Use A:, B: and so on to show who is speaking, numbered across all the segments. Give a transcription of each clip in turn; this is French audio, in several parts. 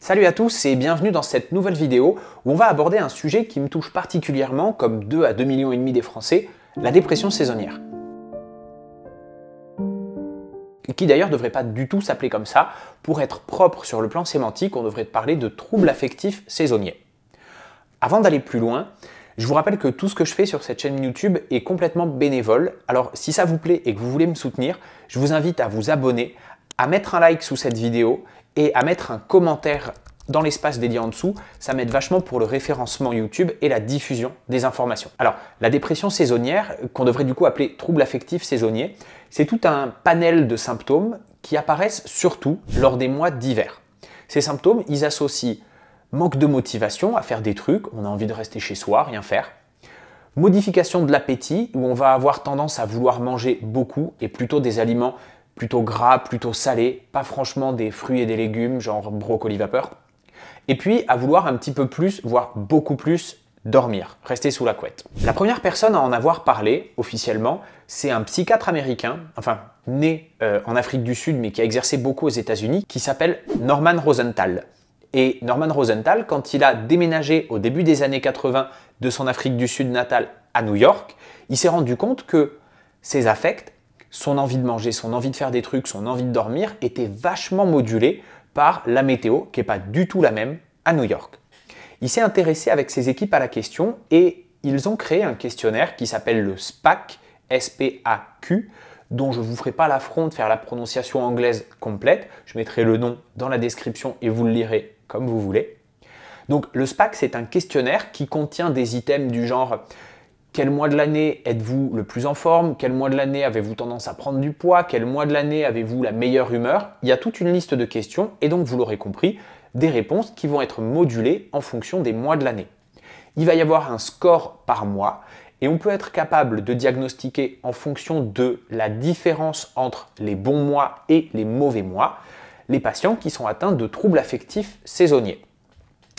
A: Salut à tous et bienvenue dans cette nouvelle vidéo où on va aborder un sujet qui me touche particulièrement comme 2 à 2,5 millions des Français, la dépression saisonnière. Qui d'ailleurs ne devrait pas du tout s'appeler comme ça. Pour être propre sur le plan sémantique, on devrait parler de troubles affectifs saisonniers. Avant d'aller plus loin, je vous rappelle que tout ce que je fais sur cette chaîne YouTube est complètement bénévole. Alors si ça vous plaît et que vous voulez me soutenir, je vous invite à vous abonner, à mettre un like sous cette vidéo et à mettre un commentaire dans l'espace dédié en dessous. Ça m'aide vachement pour le référencement YouTube et la diffusion des informations. Alors, la dépression saisonnière, qu'on devrait du coup appeler trouble affectif saisonnier, c'est tout un panel de symptômes qui apparaissent surtout lors des mois d'hiver. Ces symptômes, ils associent manque de motivation à faire des trucs, on a envie de rester chez soi, rien faire. Modification de l'appétit, où on va avoir tendance à vouloir manger beaucoup et plutôt des aliments plutôt gras, plutôt salés, pas franchement des fruits et des légumes, genre brocoli vapeur. Et puis à vouloir un petit peu plus, voire beaucoup plus, dormir, rester sous la couette. La première personne à en avoir parlé, officiellement, c'est un psychiatre américain, enfin né en Afrique du Sud, mais qui a exercé beaucoup aux États-Unis, qui s'appelle Norman Rosenthal. Et Norman Rosenthal, quand il a déménagé au début des années 80 de son Afrique du Sud natale à New York, il s'est rendu compte que ses affects, son envie de manger, son envie de faire des trucs, son envie de dormir, étaient vachement modulés par la météo, qui n'est pas du tout la même à New York. Il s'est intéressé avec ses équipes à la question et ils ont créé un questionnaire qui s'appelle le SPAQ, S-P-A-Q, dont je ne vous ferai pas l'affront de faire la prononciation anglaise complète. Je mettrai le nom dans la description et vous le lirez comme vous voulez. Donc le SPAQ, c'est un questionnaire qui contient des items du genre quel mois de l'année êtes-vous le plus en forme? Quel mois de l'année avez-vous tendance à prendre du poids? Quel mois de l'année avez-vous la meilleure humeur? Il y a toute une liste de questions et donc, vous l'aurez compris, des réponses qui vont être modulées en fonction des mois de l'année. Il va y avoir un score par mois et on peut être capable de diagnostiquer en fonction de la différence entre les bons mois et les mauvais mois les patients qui sont atteints de troubles affectifs saisonniers.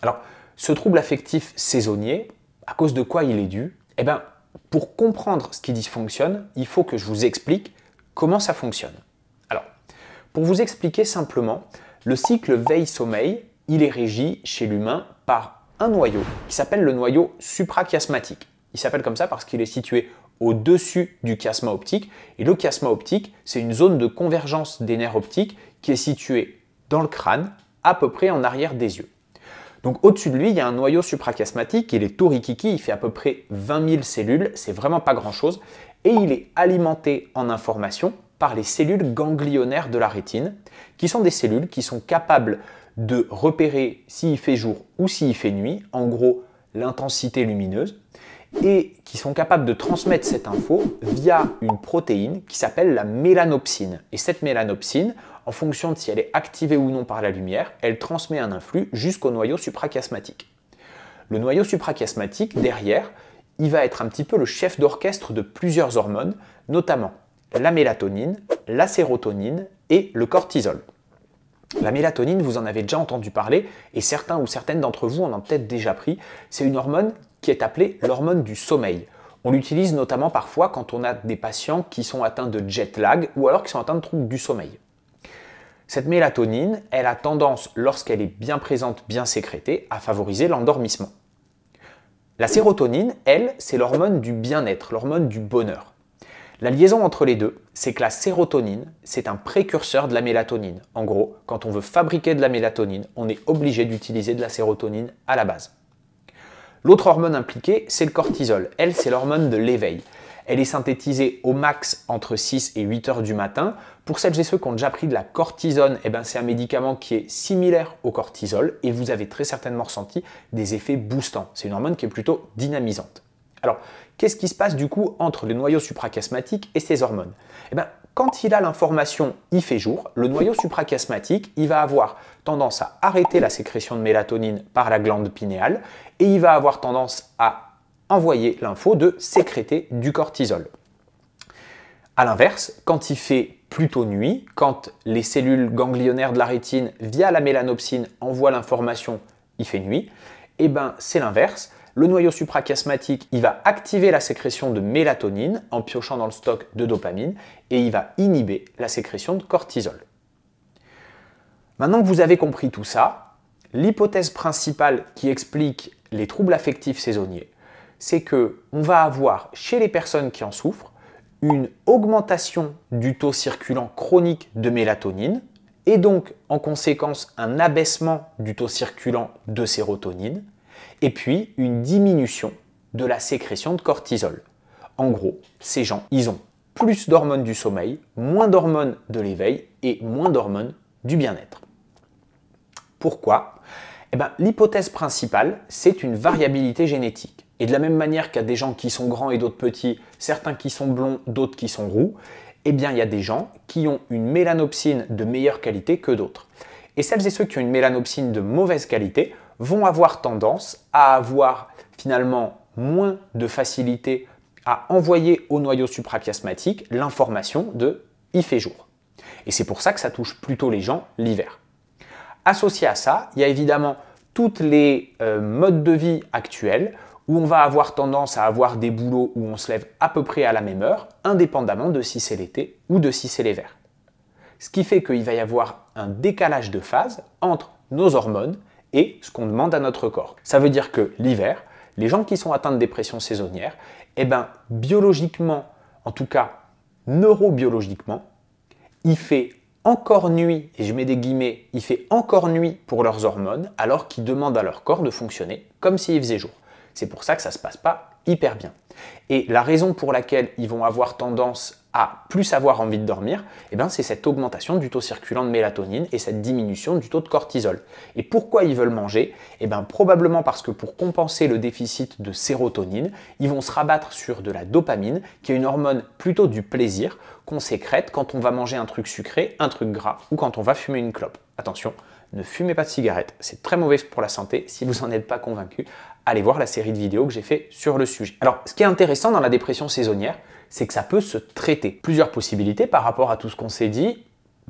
A: Alors, ce trouble affectif saisonnier, à cause de quoi il est dû? Eh bien, pour comprendre ce qui dysfonctionne, il faut que je vous explique comment ça fonctionne. Alors, pour vous expliquer simplement, le cycle veille-sommeil, il est régi chez l'humain par un noyau qui s'appelle le noyau suprachiasmatique. Il s'appelle comme ça parce qu'il est situé au-dessus du chiasma optique. Et le chiasma optique, c'est une zone de convergence des nerfs optiques qui est située dans le crâne, à peu près en arrière des yeux. Donc au-dessus de lui, il y a un noyau suprachiasmatique, il est tout rikiki, il fait à peu près 20 000 cellules, c'est vraiment pas grand-chose, et il est alimenté en information par les cellules ganglionnaires de la rétine, qui sont des cellules qui sont capables de repérer s'il fait jour ou s'il fait nuit, en gros l'intensité lumineuse, et qui sont capables de transmettre cette info via une protéine qui s'appelle la mélanopsine. Et cette mélanopsine, en fonction de si elle est activée ou non par la lumière, elle transmet un influx jusqu'au noyau suprachiasmatique. Le noyau suprachiasmatique, derrière, il va être un petit peu le chef d'orchestre de plusieurs hormones, notamment la mélatonine, la sérotonine et le cortisol. La mélatonine, vous en avez déjà entendu parler, et certains ou certaines d'entre vous en ont peut-être déjà pris. C'est une hormone qui est appelée l'hormone du sommeil. On l'utilise notamment parfois quand on a des patients qui sont atteints de jet lag ou alors qui sont atteints de troubles du sommeil. Cette mélatonine, elle a tendance, lorsqu'elle est bien présente, bien sécrétée, à favoriser l'endormissement. La sérotonine, elle, c'est l'hormone du bien-être, l'hormone du bonheur. La liaison entre les deux, c'est que la sérotonine, c'est un précurseur de la mélatonine. En gros, quand on veut fabriquer de la mélatonine, on est obligé d'utiliser de la sérotonine à la base. L'autre hormone impliquée, c'est le cortisol. Elle, c'est l'hormone de l'éveil. Elle est synthétisée au max entre 6 et 8 heures du matin. Pour celles et ceux qui ont déjà pris de la cortisone, eh ben, c'est un médicament qui est similaire au cortisol et vous avez très certainement ressenti des effets boostants. C'est une hormone qui est plutôt dynamisante. Alors, qu'est-ce qui se passe du coup entre le noyau suprachiasmatique et ces hormones? Eh ben, quand il a l'information il fait jour, le noyau suprachiasmatique, il va avoir tendance à arrêter la sécrétion de mélatonine par la glande pinéale et il va avoir tendance à envoyer l'info de sécréter du cortisol. A l'inverse, quand il fait plutôt nuit, quand les cellules ganglionnaires de la rétine via la mélanopsine envoient l'information il fait nuit, eh ben, c'est l'inverse. Le noyau suprachiasmatique, il va activer la sécrétion de mélatonine en piochant dans le stock de dopamine et il va inhiber la sécrétion de cortisol. Maintenant que vous avez compris tout ça, L'hypothèse principale qui explique les troubles affectifs saisonniers, c'est qu'on va avoir chez les personnes qui en souffrent une augmentation du taux circulant chronique de mélatonine et donc en conséquence un abaissement du taux circulant de sérotonine et puis une diminution de la sécrétion de cortisol. En gros, ces gens, ils ont plus d'hormones du sommeil, moins d'hormones de l'éveil et moins d'hormones du bien-être. Pourquoi ? Eh bien, l'hypothèse principale, c'est une variabilité génétique. Et de la même manière qu'il y a des gens qui sont grands et d'autres petits, certains qui sont blonds, d'autres qui sont roux, eh bien, il y a des gens qui ont une mélanopsine de meilleure qualité que d'autres. Et celles et ceux qui ont une mélanopsine de mauvaise qualité vont avoir tendance à avoir finalement moins de facilité à envoyer au noyau suprachiasmatique l'information de « il fait jour ». Et c'est pour ça que ça touche plutôt les gens l'hiver. Associé à ça, il y a évidemment toutes les modes de vie actuels où on va avoir tendance à avoir des boulots où on se lève à peu près à la même heure, indépendamment de si c'est l'été ou de si c'est l'hiver. Ce qui fait qu'il va y avoir un décalage de phase entre nos hormones et ce qu'on demande à notre corps. Ça veut dire que l'hiver, les gens qui sont atteints de dépression saisonnière, eh ben, biologiquement, en tout cas neurobiologiquement, il fait encore nuit, et je mets des guillemets, il fait encore nuit pour leurs hormones alors qu'ils demandent à leur corps de fonctionner comme s'il faisait jour. C'est pour ça que ça ne se passe pas hyper bien. Et la raison pour laquelle ils vont avoir tendance à plus avoir envie de dormir, eh ben, c'est cette augmentation du taux circulant de mélatonine et cette diminution du taux de cortisol. Et pourquoi ils veulent manger? Eh ben, probablement parce que pour compenser le déficit de sérotonine, ils vont se rabattre sur de la dopamine, qui est une hormone plutôt du plaisir qu'on sécrète quand on va manger un truc sucré, un truc gras ou quand on va fumer une clope. Attention, ne fumez pas de cigarettes, c'est très mauvais pour la santé. Si vous n'en êtes pas convaincu, allez voir la série de vidéos que j'ai fait sur le sujet. Alors, ce qui est intéressant dans la dépression saisonnière, c'est que ça peut se traiter. Plusieurs possibilités par rapport à tout ce qu'on s'est dit.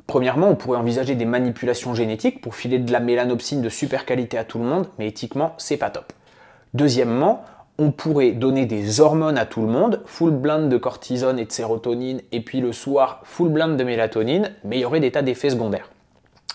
A: Premièrement, on pourrait envisager des manipulations génétiques pour filer de la mélanopsine de super qualité à tout le monde, mais éthiquement, c'est pas top. Deuxièmement, on pourrait donner des hormones à tout le monde, full blind de cortisone et de sérotonine, et puis le soir, full blind de mélatonine, mais il y aurait des tas d'effets secondaires.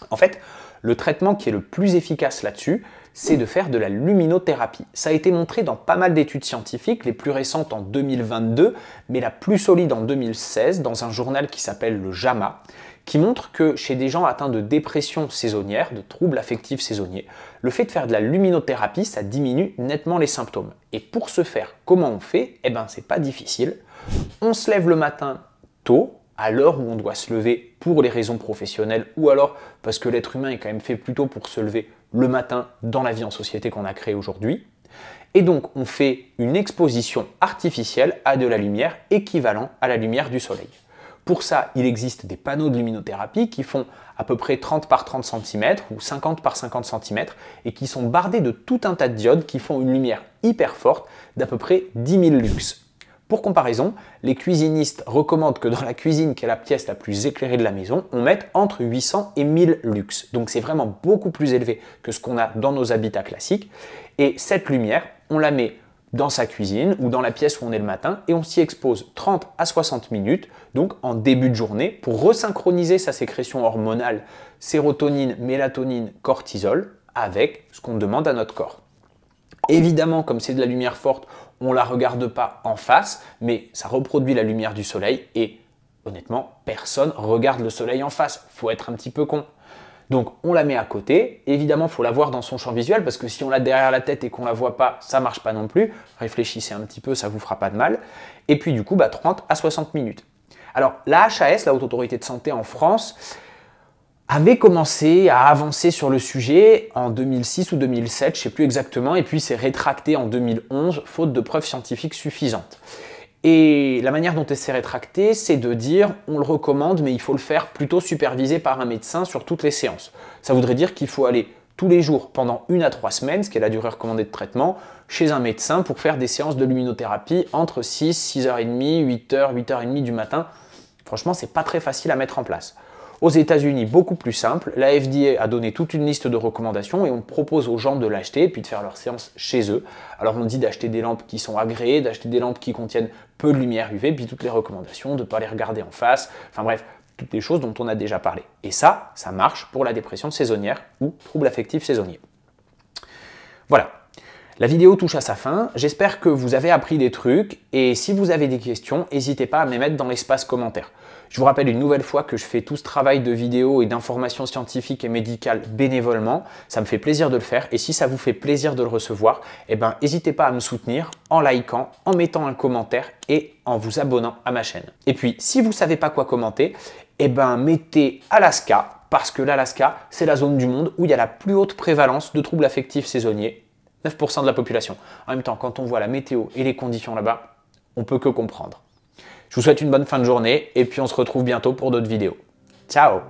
A: En fait, le traitement qui est le plus efficace là-dessus, c'est de faire de la luminothérapie. Ça a été montré dans pas mal d'études scientifiques, les plus récentes en 2022, mais la plus solide en 2016, dans un journal qui s'appelle le JAMA, qui montre que chez des gens atteints de dépression saisonnière, de troubles affectifs saisonniers, le fait de faire de la luminothérapie, ça diminue nettement les symptômes. Et pour ce faire, comment on fait? Eh ben, c'est pas difficile. On se lève le matin tôt, à l'heure où on doit se lever pour les raisons professionnelles ou alors parce que l'être humain est quand même fait plutôt pour se lever le matin dans la vie en société qu'on a créée aujourd'hui. Et donc, on fait une exposition artificielle à de la lumière équivalent à la lumière du soleil. Pour ça, il existe des panneaux de luminothérapie qui font à peu près 30 par 30 cm ou 50 par 50 cm et qui sont bardés de tout un tas de diodes qui font une lumière hyper forte d'à peu près 10 000 lux. Pour comparaison, les cuisinistes recommandent que dans la cuisine, qui est la pièce la plus éclairée de la maison, on mette entre 800 et 1000 lux. Donc c'est vraiment beaucoup plus élevé que ce qu'on a dans nos habitats classiques. Et cette lumière, on la met dans sa cuisine ou dans la pièce où on est le matin et on s'y expose 30 à 60 minutes, donc en début de journée, pour resynchroniser sa sécrétion hormonale sérotonine, mélatonine, cortisol avec ce qu'on demande à notre corps. Évidemment, comme c'est de la lumière forte, on ne la regarde pas en face, mais ça reproduit la lumière du soleil et honnêtement, personne regarde le soleil en face. Faut être un petit peu con. Donc, on la met à côté. Évidemment, il faut la voir dans son champ visuel parce que si on l'a derrière la tête et qu'on ne la voit pas, ça ne marche pas non plus. Réfléchissez un petit peu, ça ne vous fera pas de mal. Et puis, du coup, 30 à 60 minutes. Alors, la HAS, la Haute Autorité de Santé en France, avait commencé à avancer sur le sujet en 2006 ou 2007, je ne sais plus exactement, et puis s'est rétracté en 2011, faute de preuves scientifiques suffisantes. Et la manière dont elle s'est rétractée, c'est de dire on le recommande, mais il faut le faire plutôt supervisé par un médecin sur toutes les séances. Ça voudrait dire qu'il faut aller tous les jours pendant 1 à 3 semaines, ce qui est la durée recommandée de traitement, chez un médecin pour faire des séances de luminothérapie entre 6, 6h30, 8h, 8h30 du matin. Franchement, c'est pas très facile à mettre en place. Aux États-Unis, beaucoup plus simple, la FDA a donné toute une liste de recommandations et on propose aux gens de l'acheter et puis de faire leur séance chez eux. Alors on dit d'acheter des lampes qui sont agréées, d'acheter des lampes qui contiennent peu de lumière UV, puis toutes les recommandations, de ne pas les regarder en face, enfin bref, toutes les choses dont on a déjà parlé. Et ça marche pour la dépression saisonnière ou trouble affectif saisonnier. Voilà. La vidéo touche à sa fin, j'espère que vous avez appris des trucs et si vous avez des questions, n'hésitez pas à me les mettre dans l'espace commentaire. Je vous rappelle une nouvelle fois que je fais tout ce travail de vidéo et d'information scientifique et médicale bénévolement, ça me fait plaisir de le faire et si ça vous fait plaisir de le recevoir, n'hésitez pas à me soutenir en likant, en mettant un commentaire et en vous abonnant à ma chaîne. Et puis, si vous ne savez pas quoi commenter, mettez Alaska, parce que l'Alaska, c'est la zone du monde où il y a la plus haute prévalence de troubles affectifs saisonniers. 9% de la population. En même temps, quand on voit la météo et les conditions là-bas, on peut que comprendre. Je vous souhaite une bonne fin de journée et puis on se retrouve bientôt pour d'autres vidéos. Ciao!